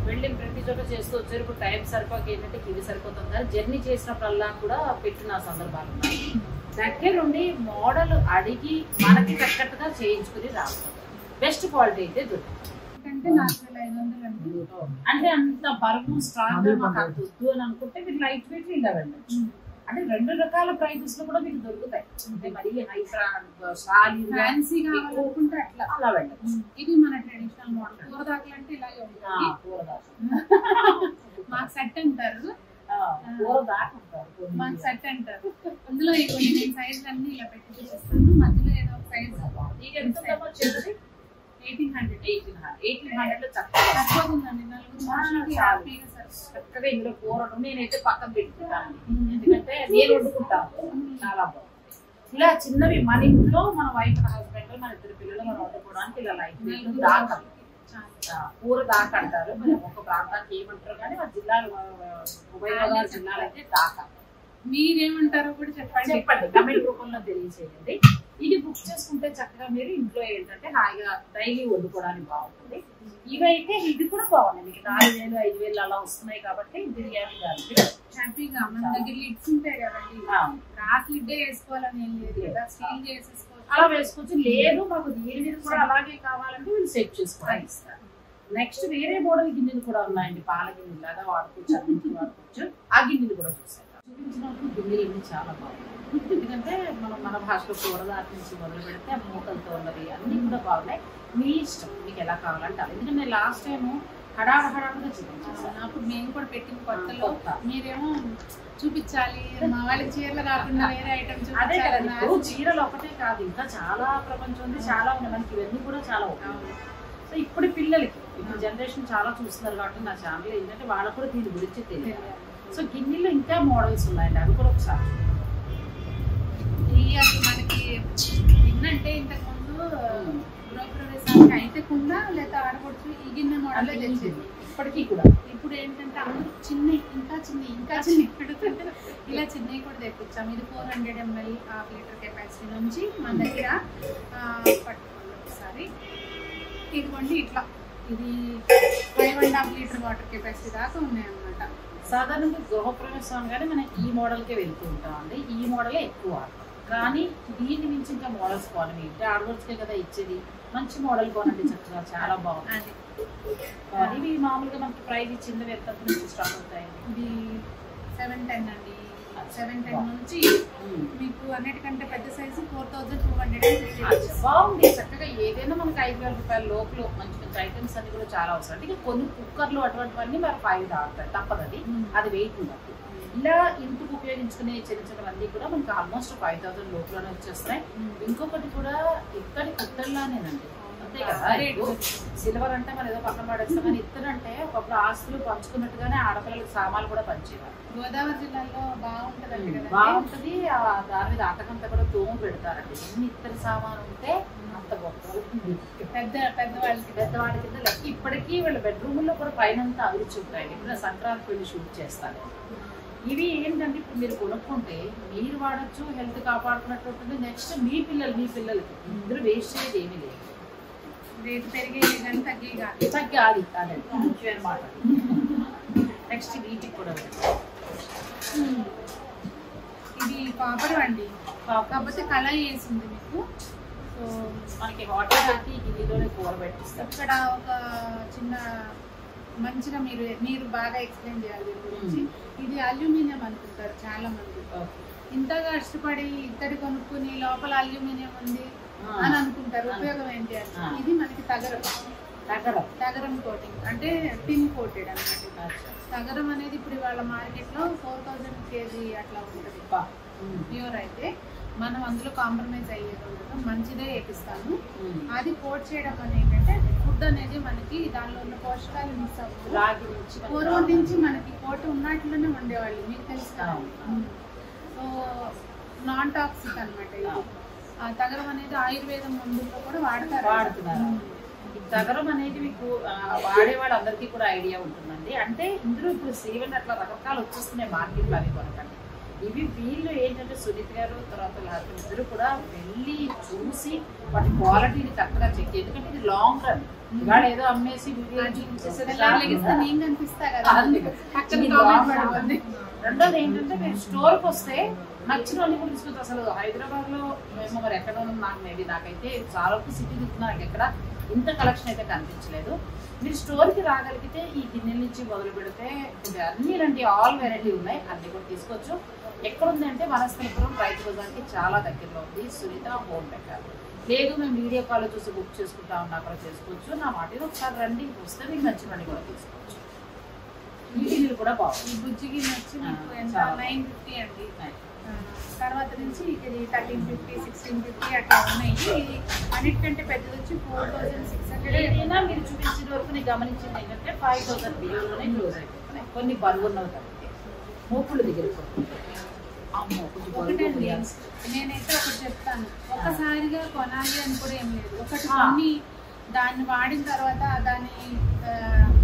వెళ్ళి ప్రతి చోట చేస్తూ వచ్చారు. ఇప్పుడు టైం సరిపోక ఏంటంటే ఇది సరిపోతుంది కానీ జర్నీ చేసినప్పుడల్లా కూడా పెట్టిన సందర్భాలు ఉన్నాయి. దగ్గరుండి మోడల్ అడిగి మనకి తగ్గట్టుగా చేయించుకుని రాస్తాం. బెస్ట్ క్వాలిటీ అయితే దొరుకుతుంది. అంటే 4,500 అండి. అంటే అంత బరువు స్ట్రాంగ్ గా మాకు అంత వద్దు అని అనుకుంటే మీరు లైట్ వెయిట్ ఇలా వెళ్ళచ్చు. అంటే 2 రకాల ప్రైజెస్ లో కూడా మీకు దొరుకుతాయి. అంటే మరి హై ఫ్యాన్సీ కావాలనుకుంటే అట్లా అలా వెళ్ళచ్చు. ఇది మన ట్రెడిషనల్ మోడల్. కూరదాకులు అంటే ఇలాగే ఉంటుంది. మాకు సెట్ అంటారు, మాకు సెట్ అంటారు. అందులో కొన్ని సైజులు అన్ని ఇలా పెట్టి చూపిస్తాను. మధ్యలో ఏదో ఒక సైజ్ ఇది ఎంత వచ్చేది? 1800 చక్కగా సరిపోతుందండి నలుగురు మనుషులకి హ్యాపీగా చక్కగా ఇందులో కూర నేనైతే పక్కన పెట్టుకుంటాను, ఎందుకంటే నేను వండుకుంటాను. చాలా బాగుంది. ఇలా చిన్నవి మన ఇంట్లో మన వైఫ్ హస్బెండ్ మన ఇద్దరు పిల్లలు మనం వండుకోవడానికి ఇలా లైట్ దాకా కూర దాకా అంటారు. ఒక ప్రాంతానికి ఏమంటారు కానీ మా జిల్లాలు ఉభయ గోదావరి జిల్లాలు అయితే దాకా. మీరేమంటారో కూడా చెప్పండి కమెంట్ రూపంలో తెలియజేయండి. ఇది బుక్ చేసుకుంటే చక్కగా మీరు ఇంట్లో ఏంటంటే హాయిగా డైలీ వండుకోవడానికి బాగుంటుంది. ఇవైతే ఇది కూడా బాగుంది, మీకు 4000 5000 అలా వస్తున్నాయి కాబట్టి బిర్యానీ దానికి హ్యాపీగా మన దగ్గర లిడ్స్ ఉంటాయి కదండి, రాక్ లిడ్డే వేసుకోవాలని ఏం లేదు కదా, స్టీల్ చేసేసుకోవచ్చు, అలా వేసుకోవచ్చు. లేదు మాకు దీని మీద కూడా అలాగే కావాలంటే వీళ్ళు సెట్ చేసుకోవాలి ఇస్తారు. నెక్స్ట్ వేరే మోడల్ గిన్నెలు కూడా ఉన్నాయండి, పాల గిన్నెలు లాగా వాడుకోవచ్చు, అన్నింటికి వాడుకోవచ్చు. ఆ గిన్నెలు కూడా చూసారు. చూపించినప్పుడు గిన్నెలు అన్ని చాలా బాగున్నాయి, ఎందుకంటే మనం మన భాషలో కూరదాటి నుంచి మొదలు పెడితే మూతలతో ఉన్నది అన్ని కూడా బాగున్నాయి. మీ ఇష్టం మీకు ఎలా కావాలంటే అలా. ఎందుకంటే నేను లాస్ట్ టైం హడావుడిగా చూపించాను, అప్పుడు మేము కూడా పెట్టిన కొత్తలో మీరేమో చూపించాలి మా వాళ్ళకి చీరలు కాకుండా వేరే ఐటమ్ అదే కదా. ఇప్పుడు చూపించాలి. చీరలు ఒకటే కాదు, ఇంకా చాలా ప్రపంచం ఉంది, చాలా ఉన్నాయి, మనకి ఇవన్నీ కూడా చాలా ఉన్నాయి. సో ఇప్పుడు పిల్లలకి ఇప్పుడు జనరేషన్ చాలా చూస్తున్నారు కాబట్టి నా ఛానల్ ఏంటంటే వాళ్ళకు కూడా దీని గురించి తెలియాలి. సో గిన్నెలో ఇంకా మోడల్స్ ఉన్నాయండి, అవి కూడా ఒకసారి మనకి గిన్నె ఇంతకు ముందు గృహప్రవేశానికి అయితే కుండా లేదా ఆడపడుచు ఈ గిన్నె మోడల్ తెచ్చేది. ఇప్పటికీ కూడా ఇప్పుడు ఏంటంటే అందరూ చిన్న ఇంకా చిన్న పెడుతుంటే ఇలా చిన్నవి కూడా తెప్పించాం. ఇది 400 ml 1/2 లీటర్ కెపాసిటీ నుంచి మన దగ్గర పట్టుకోండి ఒకసారి. ఇదిగోండి ఇట్లా ఇది 5.5 లీటర్ వాటర్ కెపాసిటీ దాకా ఉన్నాయన్నమాట. సాధారణంగా గృహప్రవేశం కానీ మనం ఈ మోడల్కే వెళ్తూ ఉంటాం అండి, ఈ మోడలే ఎక్కువ వాడతాం. కానీ దీని నుంచి ఇంకా మోడల్స్ కొనవి అంటే ఆడవర్స్కే కదా ఇచ్చేది, మంచి మోడల్ కొనండి చక్కగా, చాలా బాగుంది. ఇవి మామూలుగా మనకి ప్రైస్ చిన్నవి ఎంత నుంచి స్టార్ట్ అవుతాయండి? ఇది 710 అండి, 710 నుంచి మీకు అన్నిటికంటే పెద్ద సైజు 4250. బాగుంది చక్కగా. ఏదైనా మనకి 5000 రూపాయల లోపల మంచి మంచి ఐటమ్స్ అన్ని కూడా చాలా అవసరం. అంటే కొన్ని కుక్కర్లు అటువంటివన్నీ మరి 5 దాటుతాయి, తప్పదు, అది వెయిట్ ఉండదు. ఇలా ఇంటికి ఉపయోగించుకునే చిన్న చిన్నవన్నీ కూడా మనకి ఆల్మోస్ట్ 5000 లోపలనే వచ్చేస్తాయి. ఇంకొకటి కూడా ఇక్కడి కుక్కర్లానేనండి, అంతే కదా. సిల్వర్ అంటే మనం ఏదో పక్కన పడేస్తాం, కానీ ఇత్తడి అంటే ఒకప్పుడు ఆస్తులు పంచుకున్నట్టుగానే ఆడపిల్లలకి సామాన్లు కూడా పంచేవారు. గోదావరి జిల్లాలో బాగుంటదండి కదా, బాగుంటది. దాని మీద అటకంతా కూడా తోము పెడతారండి. ఎన్ని ఇత్తడి సామాను ఉంటే అంత గొప్ప పెద్దవాళ్ళ కింద లెక్క. ఇప్పటికీ వీళ్ళ బెడ్రూమ్లో కూడా పైన అభిరుచి ఉంటాయి. ఇప్పుడు సంక్రాంతి వెళ్ళి షూట్ చేస్తాను. ఇవి ఏంటంటే ఇప్పుడు మీరు కొనుక్కుంటే మీరు వాడచ్చు, హెల్త్ కాపాడుకున్నట్టు ఉంటుంది. నెక్స్ట్ మీ పిల్లలకి ఇద్దరు వేస్ట్ అయ్యేది ఏమీ లేదు. రేటు పెరిగేది తగ్గాలి అదే ముఖ్యమైన మాట. నెక్స్ట్ వీటికి కూడా ఇది పాపడు అండి, కాకపోతే కళాయి వేసింది మీకు. సో మనకి వాటర్ పెట్టి గిన్నెలోనే కూర పెట్టిస్తాం. ఇక్కడ ఒక చిన్న మంచిగా మీరు బాగా ఎక్స్ప్లెయిన్ చేయాలి దీని గురించి. ఇది అల్యూమినియం అనుకుంటారు చాలా మంది, ఇంతగా ఇష్టపడి ఇత్తడి కొనుక్కుని లోపల అల్యూమినియం ఉంది అని అనుకుంటారు. ఉపయోగం ఏంటి అంటే ఇది మనకి తగరం కోటింగ్ అంటే టిన్ కోటెడ్ అన్నమాట. తగరం అనేది ఇప్పుడు ఇవాళ మార్కెట్ లో 4000 kg అట్లా ఉంటుంది ప్యూర్. అయితే మనం అందులో కాంప్రమైజ్ అయ్యేది ఉండదు, మంచిదే వేపిస్తాను. అది కోట్ చేయడం అని ఏంటంటే ఫుడ్ అనేది మనకి దానిలో ఉన్న పోషకాలు మిస్ అవుతుంది. పూర్వం నుంచి మనకి కోట ఉన్నట్లునే ఉండేవాళ్ళు, మీకు తెలుసు కదా. సో నాన్ టాక్సిక్ అనమాట ఇది. తగరం అనేది ఆయుర్వేదం మందుల్లో కూడా వాడుతున్నారు. తగరం అనేది మీకు వాడే వాళ్ళందరికీ కూడా ఐడియా ఉంటుందండి. అంటే ఇందులో ఇప్పుడు సేవన్ అట్లా రకరకాలు వచ్చేస్తున్నాయి మార్కెట్లో, అవి కొనకండి. ఇవి వీళ్ళు ఏంటంటే సునీత్ గారు తర్వాత ఇద్దరు కూడా వెళ్ళి చూసి వాటి క్వాలిటీని కరెక్ట్గా చెక్. ఎందుకంటే ఇది లాంగ్ రన్, ఇవాళ ఏదో అమ్మేసి రెండోది ఏంటంటే మీరు స్టోర్కి వస్తే నచ్చిన వాళ్ళు కూడా తీసుకొచ్చి. అసలు హైదరాబాద్ లో మేము మరి ఎక్కడ ఉన్నాం నాకు మేబీ, నాకైతే చాలా వరకు సిటీ తిరుగుతున్నా నాకు ఎక్కడ ఇంత కలెక్షన్ అయితే కనిపించలేదు. మీరు స్టోర్కి రాగలిగితే ఈ గిన్నెల నుంచి మొదలు పెడితే అన్ని ఇలాంటి ఆల్ వెరైటీ ఉన్నాయి, అన్ని కూడా తీసుకోవచ్చు. ఎక్కడుంది అంటే వనస్థలిపురం రైతు బజార్కి చాలా దగ్గరలో ఉంది సునీత హోమ్ డెకర్. లేదు మేము వీడియో కాల్ చూసి బుక్ చేసుకుంటా ఉన్నా కూడా చేసుకోవచ్చు. నా మాట ఒకసారి రండి, వస్తే మీకు నచ్చినవి కూడా తీసుకోవచ్చు. ఈ గిన్నెలు కూడా బాగుంది. ఈ బుజ్జి గిన్నె వచ్చి మీకు ఎంత 950 అండి. తర్వాత నుంచి ఇది 1350, 1650 అట్లా ఉన్నాయి. ఇది అన్నిటికంటే పెద్దది వచ్చి 4600. ఏదైనా మీరు చూపించిన వరకు నేను గమనించింది ఏంటంటే 5000 బిలోనే క్లోజ్ అయిపోతున్నాయి. కొన్ని బరువున్నవి కాబట్టి మూపులు దగ్గర ఒకటండి, నేనైతే ఒకటి చెప్తాను, ఒక్కసారిగా కొనాలి అని కూడా ఏం లేదు. ఒకటి కొన్ని దాన్ని వాడిన తర్వాత దాని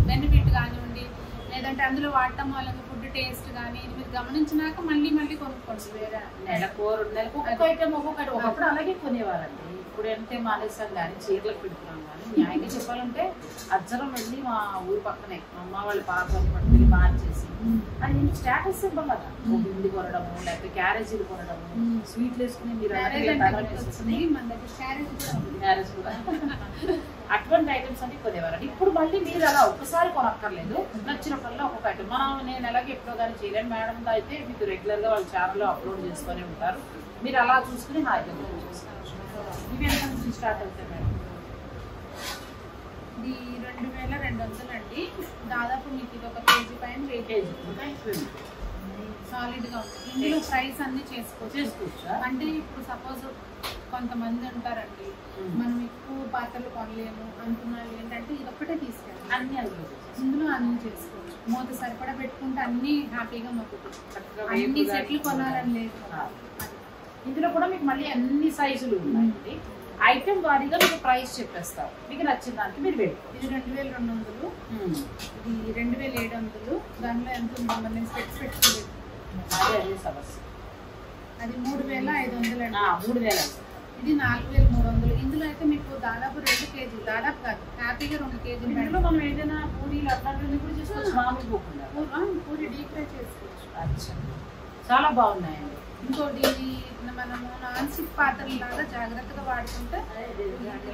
బెనిఫిట్ కానివ్వండి, లేదంటే అందులో వాడటం వల్ల ఫుడ్ టేస్ట్ కానీ మీరు గమనించినాక మళ్ళీ కొనుక్కోండి. వేరే నెలకు 2 నెలలకు ఒక్కొక్క ఐటమ్ ఒక్కొక్కటి. ఒకప్పుడు అలాగే కొనేవారండి. ఇప్పుడు అంటే మానేసాం కానీ చీరలకు పెడుతున్నాం. కానీ న్యాయంగా చెప్పాలంటే అజ్జరం వెళ్ళి మా ఊరి పక్కనే మా అమ్మ వాళ్ళ పాప పట్టుకెళ్ళి మార్చేసి అది నేను స్టేటస్ సింబల్ కదా, బింది కొనడము, లేకపోతే క్యారేజీలు కొనడము, స్వీట్లు వేసుకుని మీరు క్యారేజ్ కూడా అటువంటి ఐటమ్స్ అన్ని కొనేవారండి. ఇప్పుడు మళ్ళీ మీరు అలా ఒక్కసారి కొనక్కర్లేదు, నచ్చినప్పుడల్లా ఒక్కొక్క ఐటమ్. నేను ఎలాగో ఎప్పుడో కానీ చేయలేను. మేడం అయితే మీకు రెగ్యులర్గా వాళ్ళ ఛానల్లో అప్లోడ్ చేసుకొని ఉంటారు. మీరు అలా చూసుకుని నా ఐటమ్ చూసుకోవచ్చు. ఇవి ఎంత నుంచి స్టార్ట్ అవుతాయి మేడం? ఇది 2200 అండి. దాదాపు మీకు ఇది 1 కేజీ పైన వెయిట్ సాలిడ్గా ఉంటుంది. ఇందులో ప్రైస్ అన్ని చేసుకోవచ్చు. అంటే ఇప్పుడు సపోజ్ కొంతమంది ఉంటారండి, మనం ఎక్కువ పాత్రలు కొనలేము అనుకున్నాను ఏంటంటే ఇది ఒక్కటే తీసుకెళ్ళాలి, అన్ని ఇందులో అన్ని చేసుకోవచ్చు. మూత సరిపడా పెట్టుకుంటే అన్ని హ్యాపీగా మొక్కుతుంది. అన్ని సెట్లు కొనాలని లేదు. ఇందులో కూడా మీకు మళ్ళీ అన్ని సైజులు ఉన్నాయండి. ఐటమ్ వారీగా మీకు ప్రైస్ చెప్పేస్తారు. మీకు నచ్చిన దానికి మీరు వెళ్ళి. ఇది 2200, ఇది 2700. దానిలో ఎంత ఉందో మరి నేను స్పెక్స్ పెట్టుకోలేదు. అదే సమస్య. అది 3500 అండి. 3000. ఇది 4300. ఇందులో అయితే మీకు దాదాపు 2 కేజీలు, దాదాపు కాదు హ్యాపీగా 2 కేజీలు. ఇందులో మనం ఏదైనా పూరీలు అట్లాంటివి కూడా చేసుకోవచ్చు. మామూలు పోకుండా పూరి డీప్ ఫ్రై చేసుకోవచ్చు. అచ్చా, చాలా బాగున్నాయండి. ఇంకోటి మనము నాన్ స్టిక్ పాత్రలు లాగా జాగ్రత్తగా వాడుకుంటే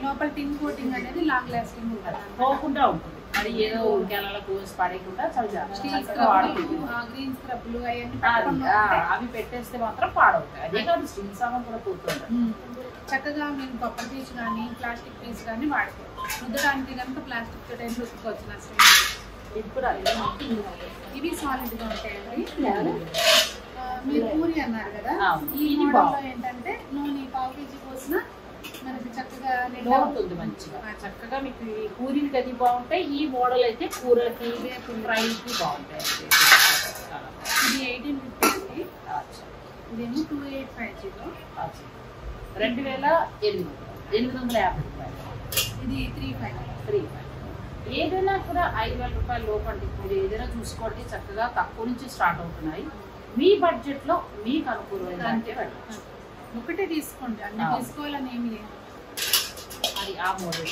లోపల టిన్ కోటింగ్ అనేది లాంగ్ లాస్టింగ్ ఉంటుంది, పోకుండా ఉంటుంది. మరి ఏదో ఉడికేలా కోసి పడేయకుండా గ్రీన్ స్క్రబ్లు అవన్నీ అవి పెట్టేస్తే మాత్రం పాడవుతాయి. అదే కాదు స్టీల్ సామాన్ కూడా పోతుంది. చక్కగా మేము కొబ్బరి పీస్ కానీ ప్లాస్టిక్ పీస్ కానీ వాడుకోవచ్చు. రుద్దడానికి కనుక ప్లాస్టిక్ తో రుద్దుకోవచ్చు. నష్టం ఇప్పుడు ఇవి సాలిడ్ గా ఉంటాయండి. మీరు పూరి అన్నారు కదా, ఈ మోడల్లో ఏంటంటే నూనె 1/2 కేజీ పోసిన మనకి చక్కగా ఉంటుంది మంచిగా. చక్కగా మీకు పూరీలకి అది బాగుంటాయి. ఈ మోడల్ అయితే కూరలకి ఫ్రైకి బాగుంటాయి. ఇది 1850, ఇదేమో 2850, 2850 రూపాయలు. ఇది 35. ఏదైనా కూడా 5000 రూపాయల లోపండి. మీరు ఏదైనా చూసుకోండి, చక్కగా తక్కువ నుంచి స్టార్ట్ అవుతున్నాయి. మీ బడ్జెట్ లో మీకు అనుకూలమైన అంటే ఒకటే తీసుకోండి, అన్ని తీసుకోవాలని ఏమి లేదు. అది ఆ మోడల్.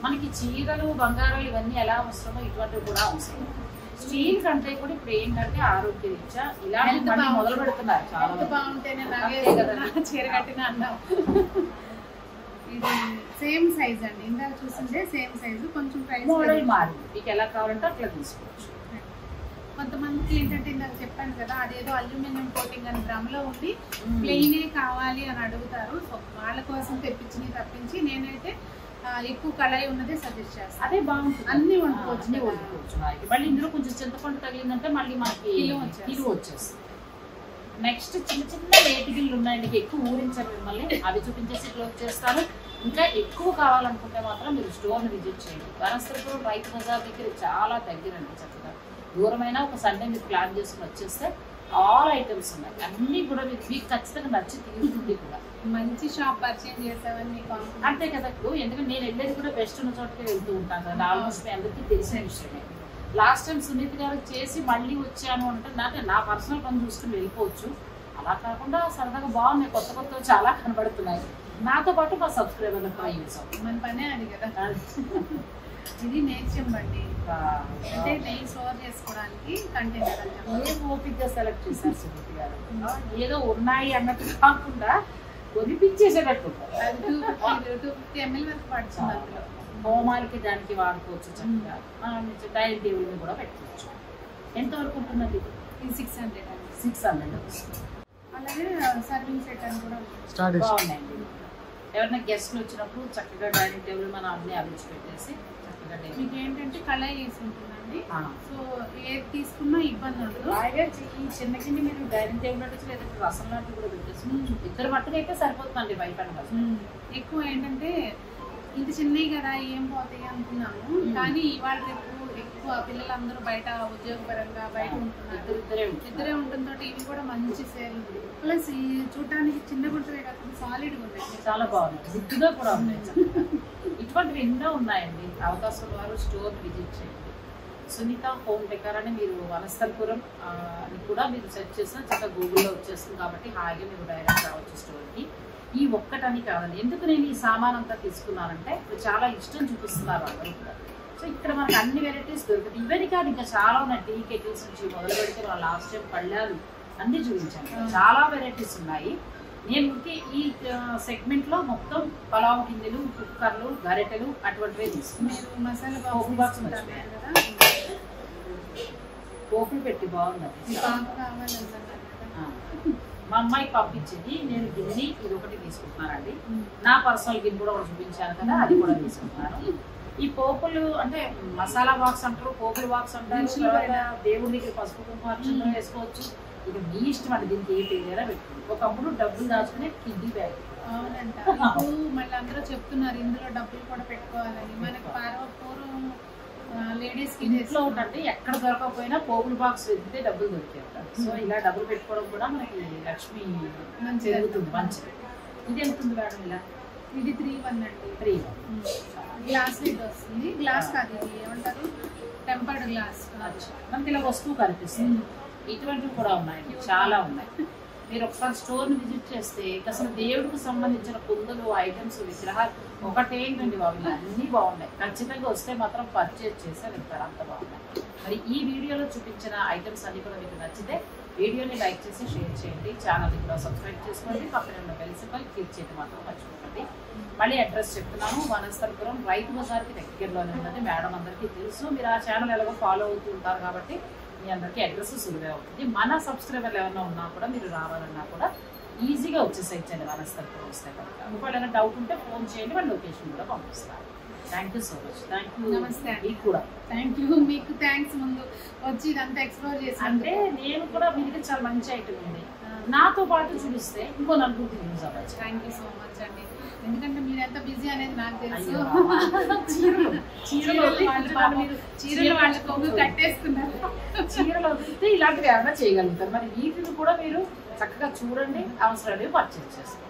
మనకి చీరలు బంగారాలు ఇవన్నీ ఎలా అవసరమో ఇటువంటివి కూడా అవసరం. స్టీల్ కంటే కూడా ఇప్పుడు ఏంటంటే ఆరోగ్య రీత్యా ఇలాంటి మొదలు పెడుతున్నారు. చాలా బాగుంటేనే చీర కట్టిన అన్నాం. ఇది సేమ్ సైజ్ అండి, ఇందాక చూస్తుంటే సేమ్ సైజు, కొంచెం ప్రైస్ మోడల్ మారింది. మీకు ఎలా కావాలంటే అట్లా తీసుకోవచ్చు. కొంతమందికి ఏంటంటే ఇందాక చెప్పాను కదా, అదేదో అల్యూమినియం కోటింగ్ అని భ్రమలో ఉండి ప్లెయినే కావాలి అని అడుగుతారు. సో వాళ్ళ కోసం తెప్పించి తప్పించి నేనైతే ఎక్కువ కళాయి ఉన్నదే సజెస్ట్ చేస్తాను. అదే బాగుంటుంది, అన్ని వండుకోవచ్చు. మళ్ళీ ఇందులో కొంచెం చింతపండు తగిలిందంటే మళ్ళీ మనకి కిలో వచ్చేస్తుంది. నెక్స్ట్ చిన్న చిన్న వేటిగిళ్ళు ఉన్నాయండి, ఎక్కువ ఊరించారు మిమ్మల్ని, అవి చూపించేసి క్లోజ్ చేస్తాను. ఇంకా ఎక్కువ కావాలనుకుంటే మాత్రం మీరు స్టోర్ని విజిట్ చేయండి. వనస్థలిపురం రైతు బజార్ దగ్గర చాలా దగ్గరండి. చక్కగా దూరమైన ఒక సండే మీరు ప్లాన్ చేసుకుని వచ్చేస్తే ఆల్ ఐటమ్స్ ఉన్నాయి. అన్నీ కూడా మీకు ఖచ్చితంగా నచ్చి తీరుతుంది కూడా. మంచి షాప్ పరిచయం చేసావని అంతే కదా. ఇప్పుడు ఎందుకంటే నేను వెళ్ళేది కూడా బెస్ట్ ఉన్న చోటకి వెళ్తూ ఉంటాను కదా, ఆల్మోస్ట్ మీ అందరికీ తెలిసిన విషయమే. లాస్ట్ టైం సునీత్ గారికి చేసి మళ్ళీ వచ్చాను అంటే నా పర్సనల్ పని చూసుకుని వెళ్ళిపోవచ్చు. అలా కాకుండా సరదాగా బాగున్నాయి, కొత్త కొత్త చాలా కనబడుతున్నాయి. నాతో పాటు మా సబ్స్క్రైబర్లు కూడా యూజ్ అవుతుంది. మన పనే అది కదా. ఇది నేర్చం బండి, అంటే నెయ్యి స్టోర్ చేసుకోవడానికి కంటైనర్. ఏం ఓపిక్గా సెలెక్ట్ చేశారు సునీత్ గారు. ఏదో ఉన్నాయి అన్నట్టు కాకుండా కొనిపించేసేటట్టు. అది 250 ml వరకు పడుతుంది. అందులో హోమాలకి దానికి వాడుకోవచ్చు. చక్కగా డైనింగ్ టేబుల్ మీద కూడా పెట్టుకోవచ్చు. ఎంతవరకు ఉంటున్నది? ఇది 600 అలాగే సర్వింగ్ సెట్ అని కూడా బాగున్నాయండి. ఎవరైనా గెస్ట్లు వచ్చినప్పుడు చక్కగా డైనింగ్ టేబుల్ మనం అన్ని అభిరుచి పెట్టేసి చక్కగా ఒకటి మీకు ఏంటంటే కళాయి వేసి ఉంటుందండి. సో ఏది తీసుకున్నా ఇబ్బంది ఉండదు. ఈ చిన్న కింద మీరు డైనింగ్ టేబుల్ అంటే లేదంటే రసం లాంటివి కూడా పెట్టేసుకోవచ్చు. ఇద్దరు మట్టుకు అయితే సరిపోతుందండి బయట. ఎక్కువ ఏంటంటే ఇంత చిన్నవి కదా ఏం పోతాయి అనుకున్నాము, కానీ ఇవాళ రేపు ఎక్కువ పిల్లలందరూ బయట ఉద్యోగపరంగా బయట ఉంటున్నారు. ఇద్దరే ఉంటుందో ఇవి కూడా మంచి సేల్. ప్లస్ ఈ చూడటానికి చిన్నగా ఉంటుంది కాకుండా సాలిడ్గా ఉంటాయి, చాలా బాగుంది, గుడ్డుగా కూడా ఉన్నాయి. ఇటువంటివి ఎన్నో ఉన్నాయండి. అవకాశం వారు స్టోర్ విజిట్ చేయండి. సునీత హోమ్ డెకర్ అని మీరు వనస్థలపురం అని కూడా మీరు సెర్చ్ చేసినా చక్కగా గూగుల్లో వచ్చేస్తుంది. కాబట్టి హాయిగా మీరు డైరెక్ట్ రావచ్చు స్టోర్కి. ఈ ఒక్కటని కాదండి, ఎందుకు నేను ఈ సామాన్ అంతా తీసుకున్నానంటే ఇప్పుడు చాలా ఇష్టం చూపిస్తున్నారు అందరూ కూడా. సో ఇక్కడ మనకి అన్ని వెరైటీస్ దొరుకుతాయి. ఇవన్నీ కాదు, ఇంకా చాలా ఉన్నాయి. టీ కెటిల్స్ నుంచి మొదలు పెడితే మన లాస్ట్ టైం పళ్ళాలు అన్ని చూపించాను. చాలా వెరైటీస్ ఉన్నాయి. నేను ఈ సెగ్మెంట్ లో మొత్తం పలావ్ గిన్నెలు, కుక్కర్లు, గరిటెలు అటువంటివే తీసుకున్నాను. మీరు మసాలా బాక్స్ పోపులు పెట్టి బాగుంది. మా అమ్మాయి పంపించింది, నేను గిన్నె ఇది ఒకటి తీసుకుంటున్నానండి. నా పర్సనల్ గిన్నె కూడా ఒకటి చూపించాను కదా, అది కూడా తీసుకుంటున్నాను. ఈ పోపులు అంటే మసాలా బాక్స్ అంటారు, పోపుల బాక్స్ అంటారు. దేవుడి దగ్గర పసుపు కుంకుమ వేసుకోవచ్చు. ఇది మీ ఇష్టం అండి, దీనికి ఏ పేరైనా పెట్టుకోండి. ఒకప్పుడు డబ్బులు దాచుకునే కిడ్డీ బ్యాగ్. అవునంట, మళ్ళీ అందరూ చెప్తున్నారు ఇందులో డబ్బులు కూడా పెట్టుకోవాలని. మనకి పూర్వం లేడీస్ కి ఇంట్లో ఉంటే ఎక్కడ దొరకకపోయినా పోపుల బాక్స్ వెతికితే డబ్బులు దొరికేది. సో ఇలా డబ్బులు పెట్టుకోవడం కూడా మనకి లక్ష్మి జరుగుతుంది, మంచిది. ఇది ఎంత ఉంది మేడం? ఇలా ఇది 3-1 అండి. 3-1 గ్లాస్ లిడ్ వస్తుంది. గ్లాస్ కాదు, ఇది ఏమంటారు, టెంపర్డ్ గ్లాస్. మనకి ఇలా వస్తువు కనిపిస్తుంది. ఇటువంటివి కూడా ఉన్నాయండి, చాలా ఉన్నాయి. మీరు ఒకసారి స్టోర్ని విజిట్ చేస్తే అసలు దేవుడికి సంబంధించిన కుందులు, ఐటమ్స్, విగ్రహాలు ఒకటేంటండి బాబు, అన్నీ బాగున్నాయి. ఖచ్చితంగా వస్తే మాత్రం పర్చేజ్ చేసి వెళ్తారు, అంత బాగున్నాయి. మరి ఈ వీడియోలో చూపించిన ఐటమ్స్ అన్ని కూడా మీకు నచ్చితే వీడియోని లైక్ చేసి షేర్ చేయండి. ఛానల్ని కూడా సబ్స్క్రైబ్ చేసుకోండి. పక్కన ఉన్న బెల్ సింబల్ క్లిక్ చేయడం మాత్రం మర్చిపోకండి. మళ్ళీ అడ్రస్ చెప్తున్నాను, వనస్థలపురం రైతు బజార్కి దగ్గరలోనే ఉన్నది. మేడం అందరికీ తెలుసు, మీరు ఆ ఛానల్ ఎలాగో ఫాలో అవుతూ ఉంటారు కాబట్టి మీ అందరికీ అడ్రస్ సులువే అవుతుంది. మన సబ్స్క్రైబర్లు ఎవరైనా ఉన్నా కూడా మీరు రావాలన్నా కూడా ఈజీగా వచ్చేసేయచ్చండి వనస్థలపురం వస్తే కనుక. ఒకవేళ ఏదైనా డౌట్ ఉంటే ఫోన్ చేయండి, వాళ్ళ లొకేషన్ కూడా పంపిస్తారు. Thank you so much. Thank you. నమస్తే. మీకు కూడా థ్యాంక్ యూ. మీకు థ్యాంక్స్ ముందు వచ్చి ఇదంతా ఎక్స్ప్లోర్ చేసి. అంటే నేను కూడా మీ దగ్గర చాలా మంచి ఐటమ్ ఉంది, నాతో పాటు చూపిస్తే ఇంకో నలుగురికి యూజ్ అవ్వచ్చు. థ్యాంక్ యూ సో మచ్ అండి, ఎందుకంటే మీరు ఎంత బిజీ అనేది నాకు తెలుసు. చీరలు వాళ్ళ కొమ్ము కట్టేస్తున్నారు. చీరలు వదిలితే ఇలాంటివి ఏమైనా చేయగలుగుతారు. మరి వీటిని కూడా మీరు చక్కగా చూడండి, అవసరాలు పర్చేజ్ చేస్తారు.